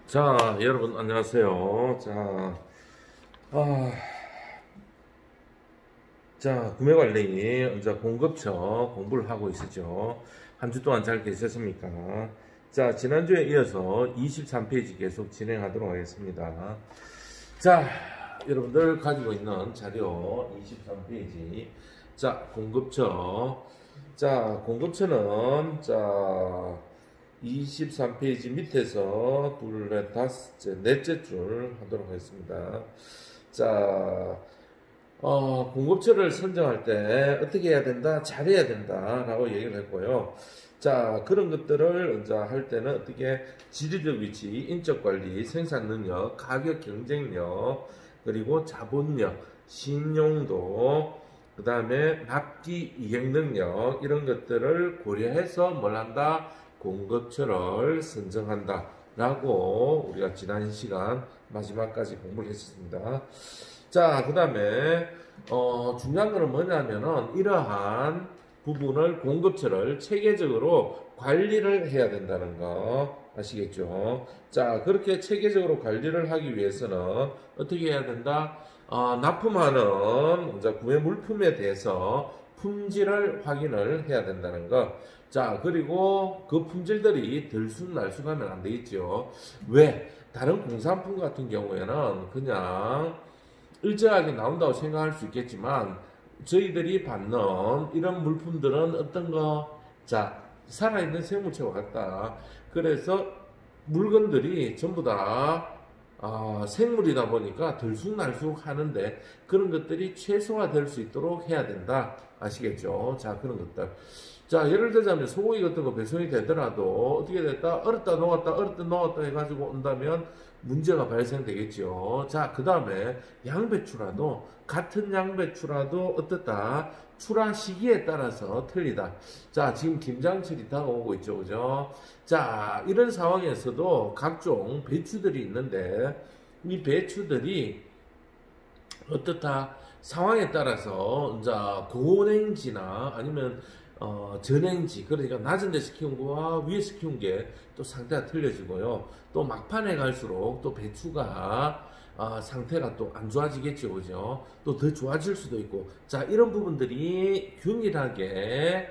자, 여러분 안녕하세요. 아, 구매 관리, 이제 공급처 공부를 하고 있으죠. 한 주 동안 잘 계셨습니까? 자, 지난주에 이어서 23페이지 계속 진행하도록 하겠습니다. 자, 여러분들 가지고 있는 자료 23페이지. 자, 공급처. 자, 공급처는, 23페이지 밑에서 둘, 넷, 다섯째, 넷째 줄 하도록 하겠습니다. 자, 공급처를 선정할 때 어떻게 해야 된다? 잘해야 된다. 라고 얘기를 했고요. 자, 그런 것들을 이제 할 때는 어떻게 지리적 위치, 인적 관리, 생산 능력, 가격 경쟁력, 그리고 자본력, 신용도, 그 다음에 납기 이행 능력, 이런 것들을 고려해서 뭘 한다? 공급처를 선정한다. 라고 우리가 지난 시간 마지막까지 공부를 했습니다. 자, 그 다음에 중요한 거는 뭐냐면은 이러한 부분을 공급처를 체계적으로 관리를 해야 된다는 거 아시겠죠? 자, 그렇게 체계적으로 관리를 하기 위해서는 어떻게 해야 된다? 납품하는 이제 구매 물품에 대해서 품질을 확인을 해야 된다는 거. 자, 그리고 그 품질들이 들쑥날쑥하면 안 되겠죠. 왜? 다른 공산품 같은 경우에는 그냥 일정하게 나온다고 생각할 수 있겠지만 저희들이 받는 이런 물품들은 어떤 거? 자, 살아있는 생물체와 같다. 그래서 물건들이 전부 다 생물이다 보니까 들쑥날쑥 하는데 그런 것들이 최소화될 수 있도록 해야 된다. 아시겠죠? 자, 그런 것들. 자, 예를 들자면 소고기 같은 거 배송이 되더라도 어떻게 됐다? 얼었다 녹았다 해가지고 온다면 문제가 발생되겠죠. 자, 그 다음에 양배추라도 같은 양배추라도 어떻다? 출하 시기에 따라서 틀리다. 자, 지금 김장철이 다가오고 있죠. 그죠? 자, 이런 상황에서도 각종 배추들이 있는데 이 배추들이 어떻다? 상황에 따라서 이제 고냉지나 아니면 전행지, 그러니까 낮은 데서 키운 거와 위에서 키운 게 또 상태가 틀려지고요. 또 막판에 갈수록 또 배추가 상태가 또 안 좋아지겠죠. 그죠? 또 더 좋아질 수도 있고. 자, 이런 부분들이 균일하게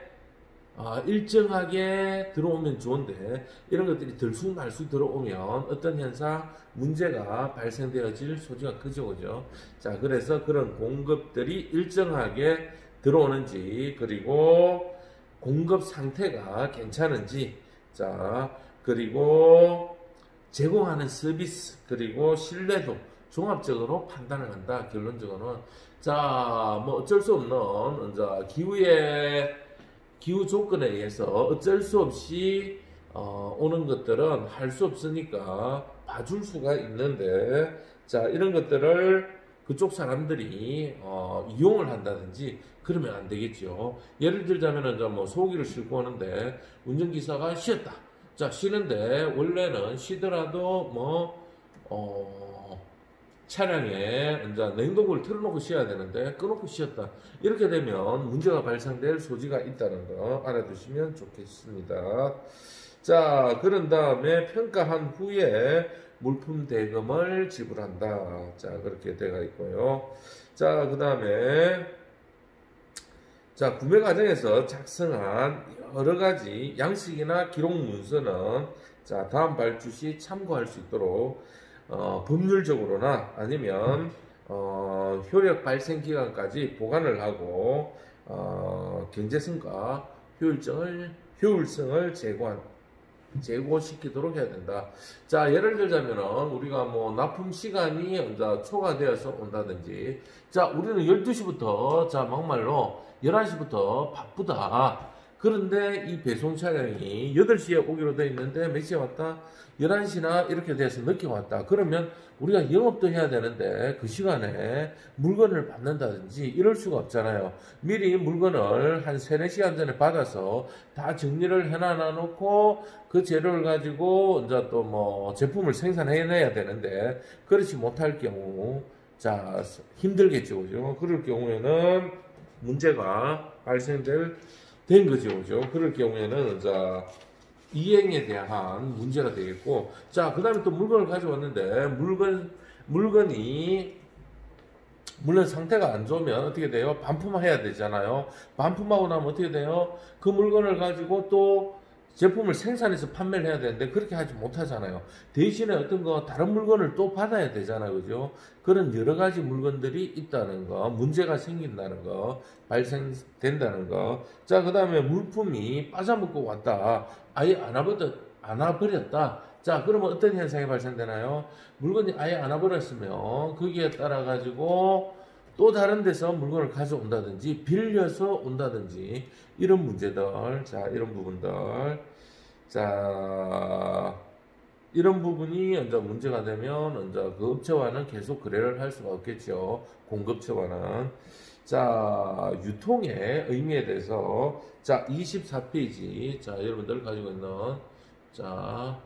일정하게 들어오면 좋은데 이런 것들이 들쑥날쑥 들어오면 어떤 현상, 문제가 발생되어질 소지가 크죠. 그죠? 자, 그래서 그런 공급들이 일정하게 들어오는지, 그리고 공급 상태가 괜찮은지, 자, 그리고 제공하는 서비스, 그리고 신뢰도 종합적으로 판단을 한다. 결론적으로는. 자, 뭐 어쩔 수 없는 이제 기후 조건에 의해서 어쩔 수 없이 오는 것들은 할 수 없으니까 봐줄 수가 있는데, 자, 이런 것들을 그쪽 사람들이 이용을 한다든지 그러면 안 되겠죠. 예를 들자면 이제 뭐 소고기를 싣고 오는데 운전기사가 쉬었다. 자, 쉬는데 원래는 쉬더라도 차량에 이제 냉동고를 틀어놓고 쉬어야 되는데 꺼놓고 쉬었다. 이렇게 되면 문제가 발생될 소지가 있다는 거 알아두시면 좋겠습니다. 자, 그런 다음에 평가한 후에 물품 대금을 지불한다. 자, 그렇게 되어 있고요. 자, 그 다음에 자, 구매 과정에서 작성한 여러 가지 양식이나 기록 문서는 자, 다음 발주 시 참고할 수 있도록 법률적으로나 아니면 효력 발생 기간까지 보관을 하고 경제성과 효율성을 제고시키도록 해야 된다. 자, 예를 들자면은 우리가 뭐 납품 시간이 이제 초과되어서 온다든지, 자, 우리는 12시부터 자, 막말로 11시부터 바쁘다. 그런데 이 배송 차량이 8시에 오기로 되어 있는데 몇 시에 왔다? 11시나 이렇게 돼서 늦게 왔다. 그러면 우리가 영업도 해야 되는데 그 시간에 물건을 받는다든지 이럴 수가 없잖아요. 미리 물건을 한 3, 4시간 전에 받아서 다 정리를 해놔 놓고 그 재료를 가지고 이제 또 뭐 제품을 생산해내야 되는데 그렇지 못할 경우, 자, 힘들겠죠. 그죠? 그럴 경우에는 문제가 된 거죠. 그죠? 그럴 경우에는 이제 이행에 대한 문제가 되겠고, 자, 그 다음에 또 물건을 가져왔는데, 물건이 물론 상태가 안 좋으면 어떻게 돼요? 반품해야 되잖아요. 반품하고 나면 어떻게 돼요? 그 물건을 가지고 또 제품을 생산해서 판매를 해야 되는데 그렇게 하지 못하잖아요. 대신에 어떤 거 다른 물건을 또 받아야 되잖아요. 그죠? 그런 여러 가지 물건들이 있다는 거, 문제가 생긴다는 거, 발생된다는 거. 자, 그 다음에 물품이 빠져먹고 왔다. 아예 안 와버렸다. 자, 그러면 어떤 현상이 발생되나요? 물건이 아예 안 와버렸으면 거기에 따라 가지고 또 다른 데서 물건을 가져온다든지 빌려서 온다든지 이런 문제들, 자, 이런 부분들, 자, 이런 부분이 이제 문제가 되면 이제 그 업체와는 계속 거래를 할 수가 없겠죠. 공급처와는. 자, 유통의 의미에 대해서 자, 24페이지. 자, 여러분들 가지고 있는 자,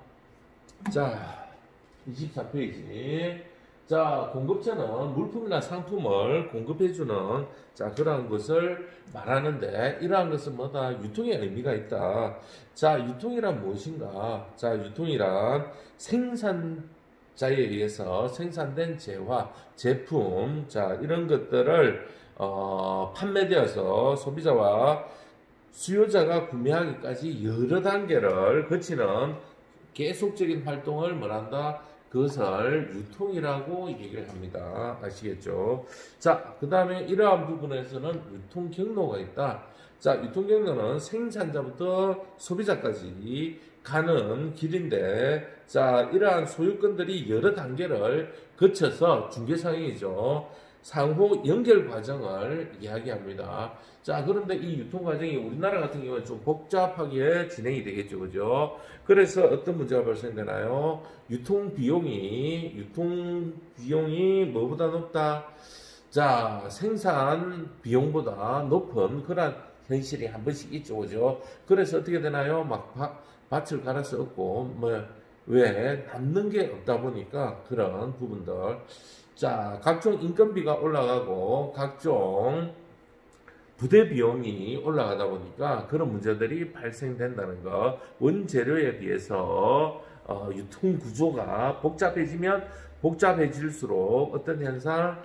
24페이지. 자, 공급처는 물품이나 상품을 공급해주는 자, 그러한 것을 말하는데 이러한 것은 뭐다? 유통의 의미가 있다. 자, 유통이란 무엇인가? 자, 유통이란 생산자에 의해서 생산된 재화, 제품, 자, 이런 것들을 판매되어서 소비자와 수요자가 구매하기까지 여러 단계를 거치는 계속적인 활동을 뭐란다? 그것을 유통이라고 얘기를 합니다. 아시겠죠? 자, 그 다음에 이러한 부분에서는 유통 경로가 있다. 자, 유통 경로는 생산자부터 소비자까지 가는 길인데, 자, 이러한 소유권들이 여러 단계를 거쳐서 중개상이죠. 상호 연결 과정을 이야기합니다. 자, 그런데 이 유통 과정이 우리나라 같은 경우는 좀 복잡하게 진행이 되겠죠. 그죠? 그래서 어떤 문제가 발생되나요? 유통 비용이 뭐보다 높다? 자, 생산 비용보다 높은 그런 현실이 한 번씩 있죠. 그죠? 그래서 어떻게 되나요? 막 밭을 갈아서 얻고, 왜 남는 게 없다 보니까 그런 부분들. 자, 각종 인건비가 올라가고 각종 부대 비용이 올라가다 보니까 그런 문제들이 발생된다는 거. 원재료에 비해서 유통 구조가 복잡해지면 복잡해질수록 어떤 현상,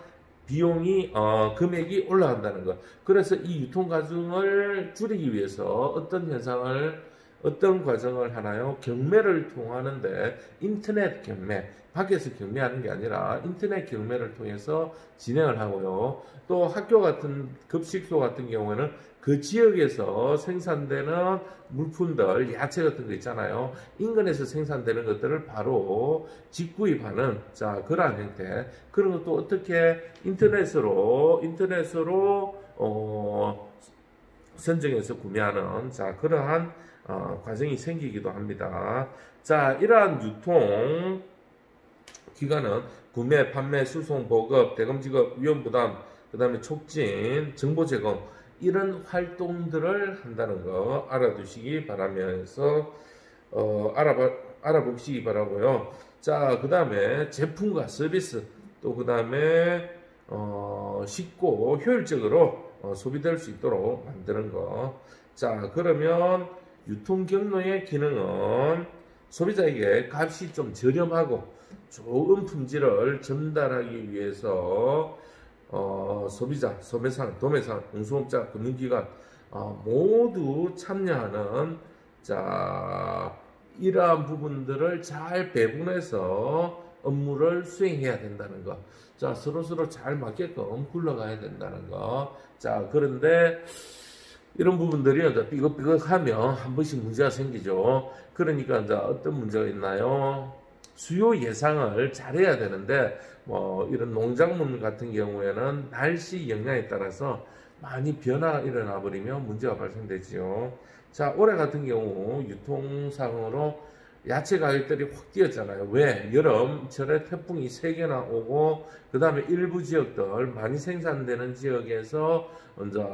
비용이 금액이 올라간다는 거. 그래서 이 유통 과정을 줄이기 위해서 어떤 과정을 하나요? 경매를 통하는데 인터넷 경매, 밖에서 경매하는 게 아니라 인터넷 경매를 통해서 진행을 하고요. 또 학교 같은 급식소 같은 경우에는 그 지역에서 생산되는 물품들, 야채 같은 거 있잖아요. 인근에서 생산되는 것들을 바로 직구입하는 자, 그러한 형태. 그런 것도 어떻게 인터넷으로 선정해서 구매하는 자, 그러한 과정이 생기기도 합니다. 자, 이러한 유통 기간은 구매, 판매, 수송, 보급, 대금 지급, 위험 부담, 그 다음에 촉진, 정보 제공 이런 활동들을 한다는 거 알아두시기 바라면서 알아보시기 바라고요. 자, 그 다음에 제품과 서비스 또 그 다음에 쉽고 효율적으로 소비될 수 있도록 만드는 거. 자, 그러면 유통 경로의 기능은 소비자에게 값이 좀 저렴하고 좋은 품질을 전달하기 위해서 소비자, 소매상, 도매상, 운송업자, 금융기관 모두 참여하는 자, 이러한 부분들을 잘 배분해서 업무를 수행해야 된다는 거. 자, 서로서로 잘 맞게끔 굴러가야 된다는 거. 자, 그런데 이런 부분들이 이제 삐걱삐걱하면 한 번씩 문제가 생기죠. 그러니까 이제 어떤 문제가 있나요? 수요 예상을 잘해야 되는데 이런 농작물 같은 경우에는 날씨 영향에 따라서 많이 변화가 일어나 버리면 문제가 발생되지요. 자, 올해 같은 경우 유통상으로 야채 가격들이 확 뛰었잖아요. 왜? 여름철에 태풍이 3개나 오고 그 다음에 일부 지역들 많이 생산되는 지역에서 이제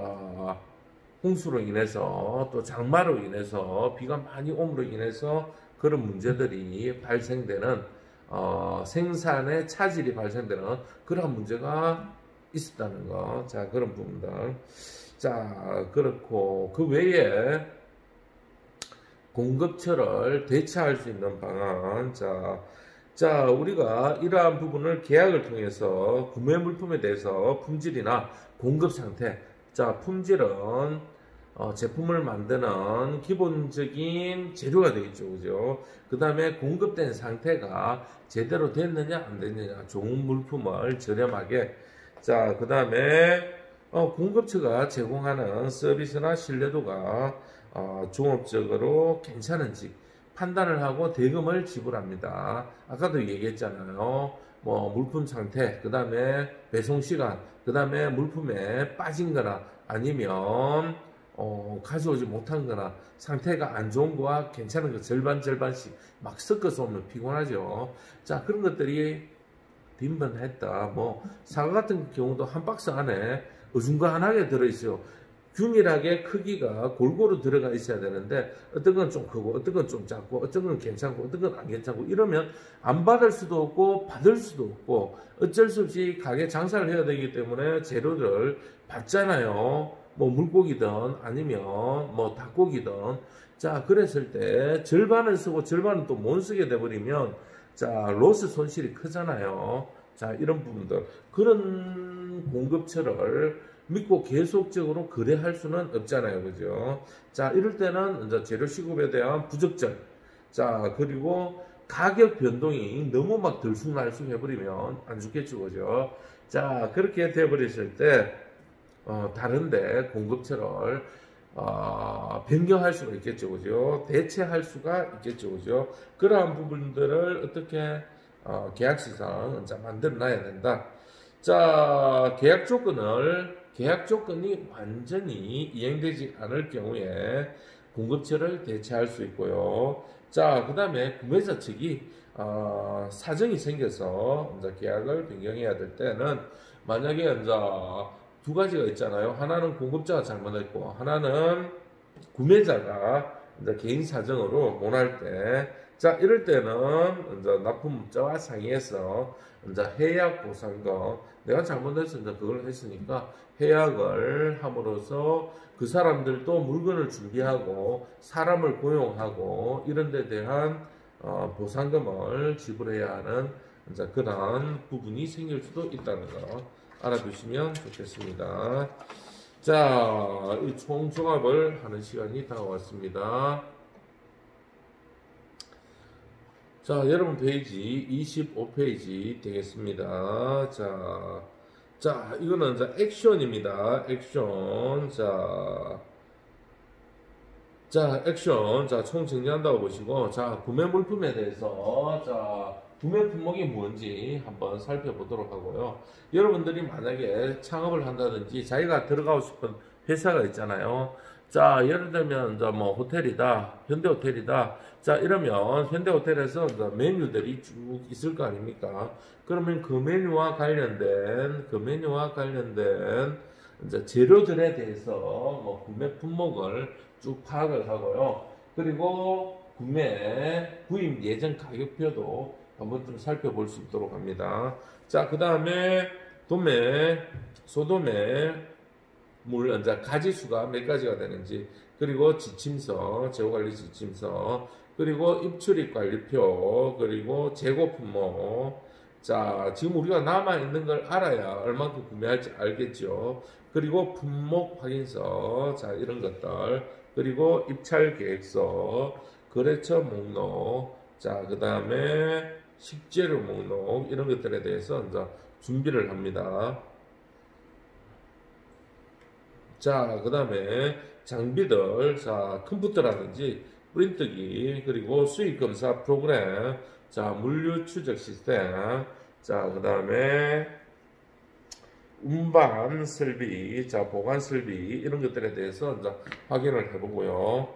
홍수로 인해서 또 장마로 인해서 비가 많이 옴으로 인해서 그런 문제들이 발생되는 생산의 차질이 발생되는 그런 문제가 있었다는 거. 자, 그런 부분들. 자, 그렇고 그 외에 공급처를 대체할 수 있는 방안. 자, 우리가 이러한 부분을 계약을 통해서 구매 물품에 대해서 품질이나 공급 상태. 자, 품질은 제품을 만드는 기본적인 재료가 되겠죠. 그죠? 그 다음에 공급된 상태가 제대로 됐느냐, 안 됐느냐. 좋은 물품을 저렴하게. 자, 그 다음에 공급처가 제공하는 서비스나 신뢰도가 종합적으로 괜찮은지 판단을 하고 대금을 지불합니다. 아까도 얘기했잖아요. 뭐 물품 상태, 그 다음에 배송 시간, 그 다음에 물품에 빠진 거나 아니면 가져오지 못한 거나 상태가 안 좋은 거와 괜찮은 거 절반씩 막 섞어서 오면 피곤하죠. 자, 그런 것들이 빈번했다. 뭐 사과 같은 경우도 한 박스 안에 어중간하게 들어있어요. 균일하게 크기가 골고루 들어가 있어야 되는데 어떤 건 좀 크고 어떤 건 좀 작고 어떤 건 괜찮고 어떤 건 안 괜찮고 이러면 안 받을 수도 없고 받을 수도 없고 어쩔 수 없이 가게 장사를 해야 되기 때문에 재료를 받잖아요. 뭐 물고기든 아니면 뭐 닭고기든. 자, 그랬을 때 절반을 쓰고 절반은 또 못 쓰게 돼버리면 자, 로스 손실이 크잖아요. 자, 이런 부분들. 그런 공급처를 믿고 계속적으로 거래할 수는 없잖아요. 그죠? 자, 이럴 때는 이제 재료 시급에 대한 부적절. 자, 그리고 가격 변동이 너무 막 들쑥날쑥 해버리면 안 좋겠죠. 그죠? 자, 그렇게 돼버리실 때, 다른데 공급처를 변경할 수가 있겠죠. 그죠? 대체할 수가 있겠죠. 그죠? 그러한 부분들을 어떻게 계약서상 만들어 놔야 된다. 자, 계약 조건이 완전히 이행되지 않을 경우에 공급처를 대체할 수 있고요. 자, 그 다음에 구매자 측이 사정이 생겨서 이제 계약을 변경해야 될 때는 만약에 이제 두 가지가 있잖아요. 하나는 공급자가 잘못했고 하나는 구매자가 이제 개인 사정으로 못할 때, 자, 이럴 때는 이제 납품업자와 상의해서 이제 해약 보상금, 내가 잘못해서 이제 그걸 했으니까 해약을 함으로써 그 사람들도 물건을 준비하고 사람을 고용하고 이런 데 대한 보상금을 지불해야 하는 이제 그런 부분이 생길 수도 있다는 거 알아두시면 좋겠습니다. 자, 이 총종합을 하는 시간이 다가왔습니다. 자, 여러분 페이지 25페이지 되겠습니다. 자, 이거는 이제 액션입니다. 액션. 액션. 자, 총 정리한다고 보시고, 자, 구매 물품에 대해서, 자, 구매 품목이 뭔지 한번 살펴보도록 하고요. 여러분들이 만약에 창업을 한다든지 자기가 들어가고 싶은 회사가 있잖아요. 자, 예를 들면, 뭐, 호텔이다. 현대호텔이다. 자, 이러면 현대호텔에서 메뉴들이 쭉 있을 거 아닙니까? 그러면 그 메뉴와 관련된 이제 재료들에 대해서 뭐 구매 품목을 쭉 파악을 하고요. 그리고 구입 예정 가격표도 한번 좀 살펴볼 수 있도록 합니다. 자, 그 다음에 소도매, 이제 가지수가 몇 가지가 되는지, 그리고 지침서, 재고관리 지침서, 그리고 입출입 관리표, 그리고 재고 품목. 자, 지금 우리가 남아있는 걸 알아야 얼만큼 구매할지 알겠죠. 그리고 품목 확인서, 자, 이런 것들. 그리고 입찰 계획서, 거래처 목록, 자, 그 다음에 식재료 목록, 이런 것들에 대해서 이제 준비를 합니다. 자, 그 다음에 장비들, 자, 컴퓨터라든지 프린터기, 그리고 수익검사 프로그램, 자, 물류 추적 시스템, 자, 그 다음에 운반 설비, 자, 보관 설비, 이런 것들에 대해서 이제 확인을 해보고요.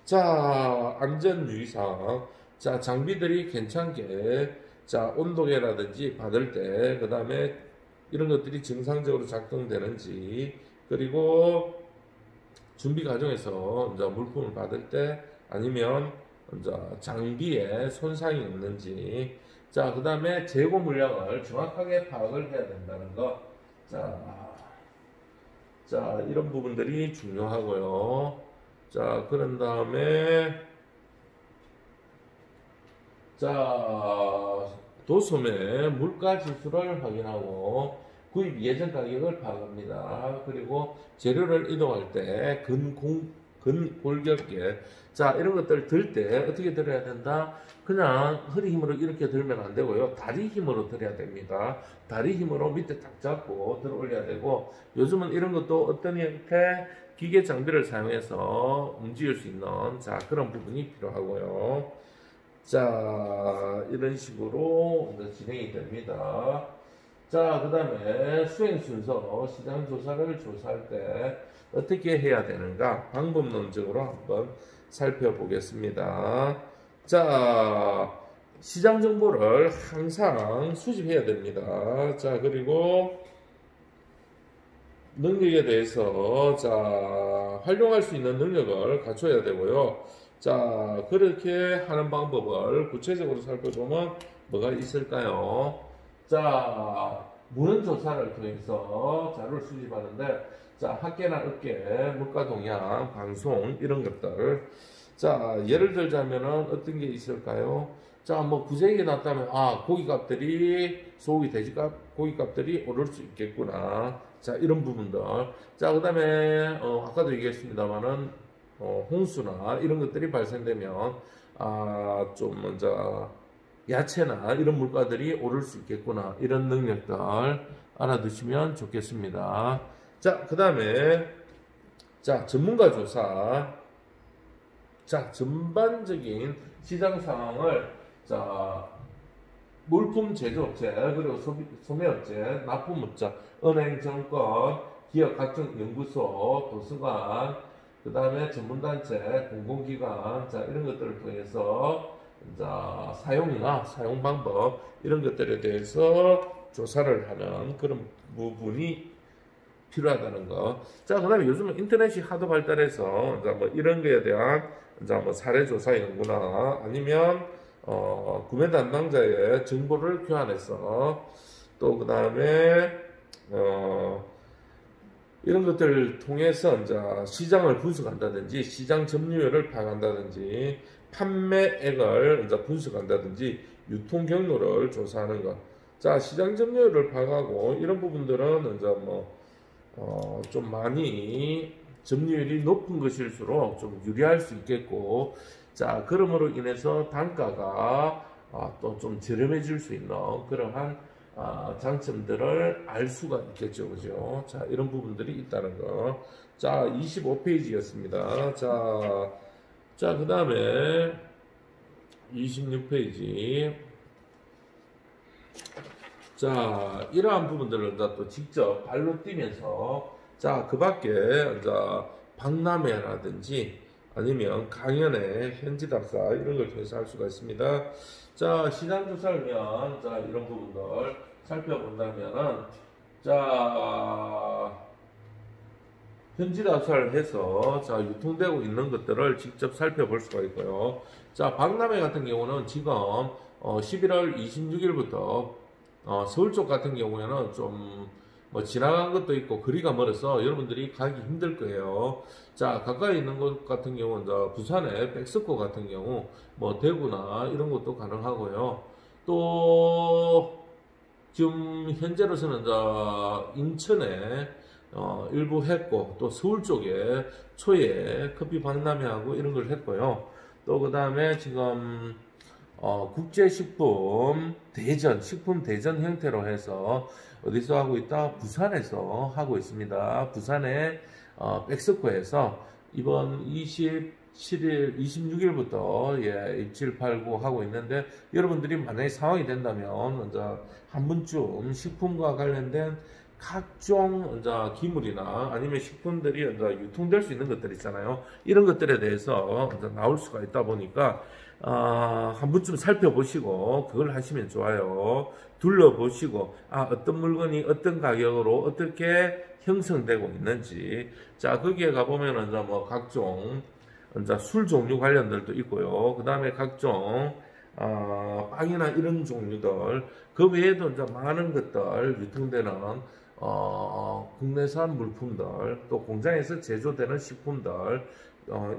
자, 안전 유의사항, 자, 장비들이 괜찮게, 자, 온도계라든지 받을 때, 그 다음에 이런 것들이 정상적으로 작동되는지, 그리고 준비 과정에서 이제 물품을 받을 때 아니면 이제 장비에 손상이 없는지, 자, 그 다음에 재고 물량을 정확하게 파악을 해야 된다는 거. 자, 이런 부분들이 중요하고요. 자, 그런 다음에 자, 도소매 물가 지수를 확인하고 구입 예정 가격을 파악합니다. 그리고 재료를 이동할 때 근골격계. 자, 이런 것들 들 때 어떻게 들어야 된다? 그냥 허리 힘으로 이렇게 들면 안 되고요. 다리 힘으로 들어야 됩니다. 다리 힘으로 밑에 딱 잡고 들어 올려야 되고, 요즘은 이런 것도 어떤 형태 기계 장비를 사용해서 움직일 수 있는 자, 그런 부분이 필요하고요. 자, 이런 식으로 이제 진행이 됩니다. 자, 그 다음에 수행 순서, 시장 조사를 조사할 때 어떻게 해야 되는가 방법론적으로 한번 살펴보겠습니다. 자, 시장 정보를 항상 수집해야 됩니다. 자, 그리고 능력에 대해서 활용할 수 있는 능력을 갖춰야 되고요. 자, 그렇게 하는 방법을 구체적으로 살펴보면 뭐가 있을까요? 자, 문헌조사를 통해서 자료를 수집하는데, 자, 학계나 업계, 물가 동향, 방송, 이런 것들. 자, 예를 들자면은 어떤 게 있을까요? 자, 뭐 구색이 났다면, 고기값들이, 소고기, 돼지값, 고기값들이 오를 수 있겠구나. 자, 이런 부분들. 자, 그 다음에, 아까도 얘기했습니다만은, 홍수나 이런 것들이 발생되면, 좀 먼저, 야채나 이런 물가들이 오를 수 있겠구나. 이런 능력들 알아두시면 좋겠습니다. 자, 그 다음에, 자, 전문가 조사. 자, 전반적인 시장 상황을, 자, 물품 제조업체, 그리고 소매업체, 납품업체, 은행, 정권, 기업 각종 연구소, 도서관, 그 다음에 전문단체, 공공기관, 자, 이런 것들을 통해서, 자, 사용이나 사용 방법, 이런 것들에 대해서 조사를 하는 그런 부분이 필요하다는 거. 자, 그 다음에 요즘은 인터넷이 하도 발달해서, 자, 뭐 이런 거에 대한, 자, 뭐 사례 조사 연구나 아니면, 구매 담당자의 정보를 교환해서 또 그 다음에 이런 것들을 통해서 이제 시장을 분석한다든지 시장 점유율을 파악한다든지 판매액을 이제 분석한다든지 유통 경로를 조사하는 것. 자, 시장 점유율을 파악하고 이런 부분들은 이제 좀 많이 점유율이 높은 것일수록 좀 유리할 수 있겠고, 자, 그러므로 인해서 단가가 또 좀 저렴해질 수 있는 그러한 장점들을 알 수가 있겠죠. 그죠? 자, 이런 부분들이 있다는 거. 자, 25페이지였습니다. 자, 그 다음에 26페이지. 자, 이러한 부분들을 또 직접 발로 뛰면서, 자, 그 밖에, 박람회라든지, 아니면 강연회, 현지답사, 이런 걸 통해서 할 수가 있습니다. 자, 시장조사를 위한, 자, 이런 부분들 살펴본다면은, 자, 현지답사를 해서, 자, 유통되고 있는 것들을 직접 살펴볼 수가 있고요. 자, 박람회 같은 경우는 지금, 11월 26일부터 서울 쪽 같은 경우에는 좀 지나간 것도 있고 거리가 멀어서 여러분들이 가기 힘들 거예요. 자, 가까이 있는 곳 같은 경우는 부산의 백스코 같은 경우 대구나 이런 것도 가능하고요. 또 지금 현재로서는 인천에 일부 했고, 또 서울 쪽에 초에 커피 박람회하고 이런 걸 했고요. 또 그 다음에 지금 국제식품 대전, 식품 대전 형태로 해서 어디서 하고 있다? 부산에서 하고 있습니다. 부산의 백스코에서 이번 27일, 26일부터 입질 팔고 하고 있는데, 여러분들이 만약에 상황이 된다면 먼저 한 번쯤 식품과 관련된 각종 기물이나 아니면 식품들이 유통될 수 있는 것들 있잖아요. 이런 것들에 대해서 나올 수가 있다 보니까 한 번쯤 살펴보시고 그걸 하시면 좋아요. 둘러보시고 어떤 물건이 어떤 가격으로 어떻게 형성되고 있는지, 자, 거기에 가보면은 각종 술 종류 관련들도 있고요. 그 다음에 각종 빵이나 이런 종류들, 그 외에도 많은 것들 유통되는 국내산 물품들, 또 공장에서 제조되는 식품들,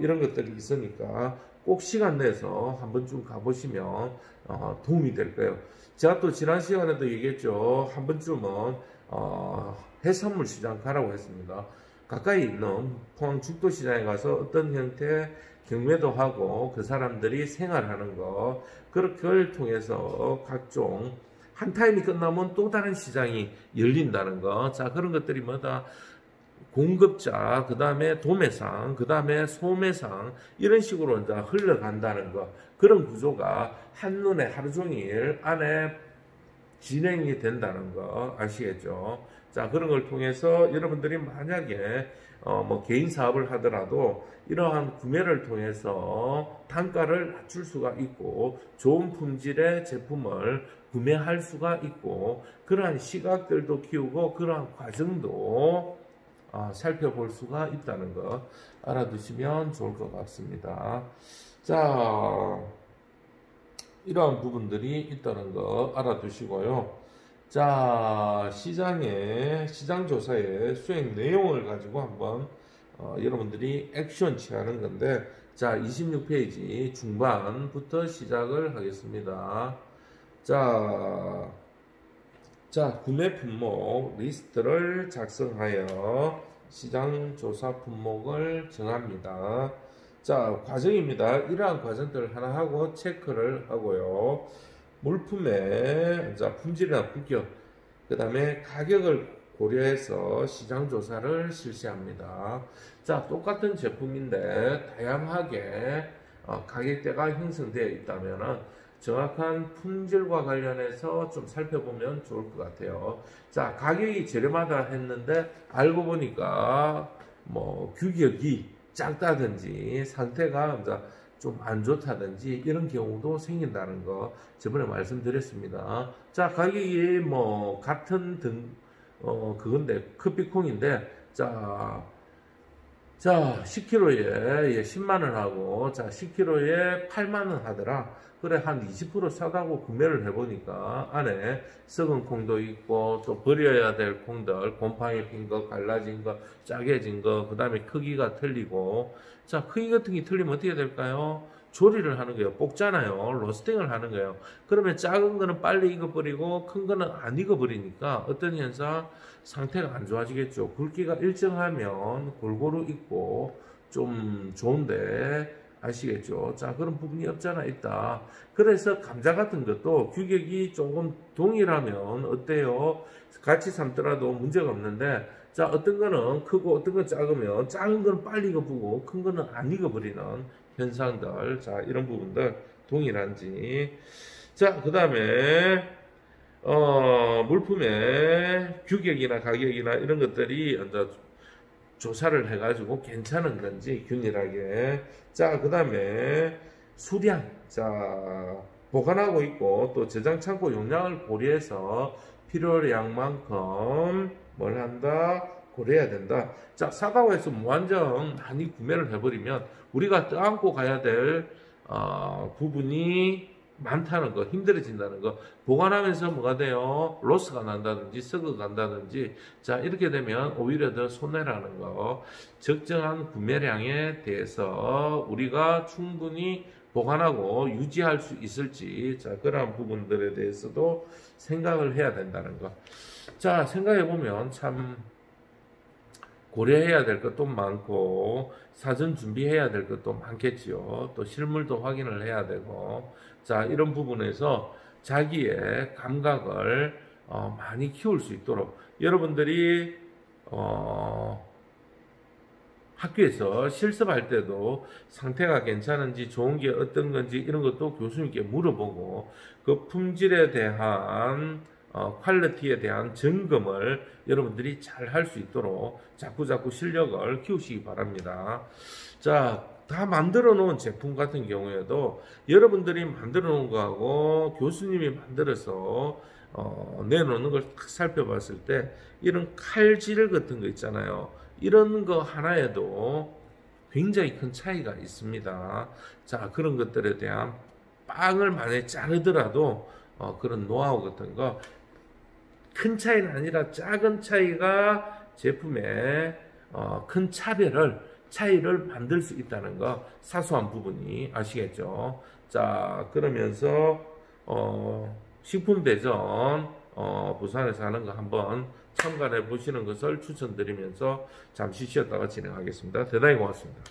이런 것들이 있으니까 꼭 시간 내서 한 번쯤 가보시면 도움이 될 거예요. 제가 또 지난 시간에도 얘기했죠. 한 번쯤은 해산물 시장 가라고 했습니다. 가까이 있는 포항 죽도시장에 가서 어떤 형태의 경매도 하고 그 사람들이 생활하는 거, 그걸 통해서 각종 한 타임이 끝나면 또 다른 시장이 열린다는 거. 자, 그런 것들이 뭐다? 공급자, 그 다음에 도매상, 그 다음에 소매상, 이런 식으로 이제 흘러간다는 거. 그런 구조가 한눈에 하루 종일 안에 진행이 된다는 거 아시겠죠? 자, 그런 걸 통해서 여러분들이 만약에 뭐 개인 사업을 하더라도 이러한 구매를 통해서 단가를 낮출 수가 있고 좋은 품질의 제품을 구매할 수가 있고 그러한 시각들도 키우고 그러한 과정도 살펴볼 수가 있다는 거 알아두시면 좋을 것 같습니다. 자, 이러한 부분들이 있다는 거 알아두시고요. 자, 시장조사의 수행 내용을 가지고 한번 여러분들이 액션 취하는 건데, 자, 26페이지 중반부터 시작을 하겠습니다. 자, 구매 품목 리스트를 작성하여 시장조사 품목을 정합니다. 자, 과정입니다. 이러한 과정들을 하나 하고 체크를 하고요. 물품의 품질이나 품격, 그 다음에 가격을 고려해서 시장조사를 실시합니다. 자, 똑같은 제품인데 다양하게 가격대가 형성되어 있다면 정확한 품질과 관련해서 좀 살펴보면 좋을 것 같아요. 자, 가격이 저렴하다 했는데 알고 보니까 뭐 규격이 작다든지 상태가 좀 안 좋다든지 이런 경우도 생긴다는 거 저번에 말씀드렸습니다. 자, 가격이 뭐 같은 그건데 커피콩인데 자 10kg에 10만원 하고 10kg에 8만원 하더라. 그래, 한 20% 싸다고 구매를 해보니까 안에 썩은 콩도 있고 또 버려야 될 콩들, 곰팡이 핀 거, 갈라진 거, 짜개진 거, 그 다음에 크기가 틀리고. 자, 크기 같은 게 틀리면 어떻게 될까요? 조리를 하는 거예요. 볶잖아요. 로스팅을 하는 거예요. 그러면 작은 거는 빨리 익어버리고 큰 거는 안 익어버리니까 어떤 현상? 상태가 안 좋아지겠죠. 굵기가 일정하면 골고루 익고 좀 좋은데 아시겠죠? 자, 그런 부분이 없잖아 있다. 그래서 감자 같은 것도 규격이 조금 동일하면 어때요? 같이 삶더라도 문제가 없는데, 자, 어떤 거는 크고 어떤 건 작으면 작은 거는 빨리 익어보고 큰 거는 안 익어버리는 현상들. 자, 이런 부분들 동일한지. 자, 그 다음에 물품의 규격이나 가격이나 이런 것들이 이제 조사를 해가지고 괜찮은 건지 균일하게. 자, 그 다음에 수량. 자, 보관하고 있고 또 저장 창고 용량을 고려해서 필요량만큼 뭘 한다? 고려해야 된다. 자, 사다고 해서 무한정 많이 구매를 해버리면 우리가 떠안고 가야 될 부분이 많다는 거, 힘들어진다는 거. 보관하면서 뭐가 돼요? 로스가 난다든지 썩어 간다든지. 자, 이렇게 되면 오히려 더 손해라는 거. 적정한 구매량에 대해서 우리가 충분히 보관하고 유지할 수 있을지, 자, 그러한 부분들에 대해서도 생각을 해야 된다는 거. 자, 생각해 보면 참 고려해야 될 것도 많고 사전 준비해야 될 것도 많겠지요. 또 실물도 확인을 해야 되고. 자, 이런 부분에서 자기의 감각을 많이 키울 수 있도록 여러분들이 학교에서 실습할 때도 상태가 괜찮은지 좋은 게 어떤 건지 이런 것도 교수님께 물어보고 그 품질에 대한 퀄리티에 대한 점검을 여러분들이 잘 할 수 있도록 자꾸자꾸 실력을 키우시기 바랍니다. 자, 다 만들어 놓은 제품 같은 경우에도 여러분들이 만들어 놓은 거하고 교수님이 만들어서 내놓는 걸 살펴봤을 때 이런 칼질 같은 거 있잖아요. 이런 거 하나에도 굉장히 큰 차이가 있습니다. 자, 그런 것들에 대한 빵을 만약에 자르더라도 그런 노하우 같은 거 큰 차이는 아니라 작은 차이가 제품의 큰 차별을 차이를 만들 수 있다는 거, 사소한 부분이 아시겠죠? 자, 그러면서 식품대전 부산에서 하는 거 한번 참관해 보시는 것을 추천드리면서 잠시 쉬었다가 진행하겠습니다. 대단히 고맙습니다.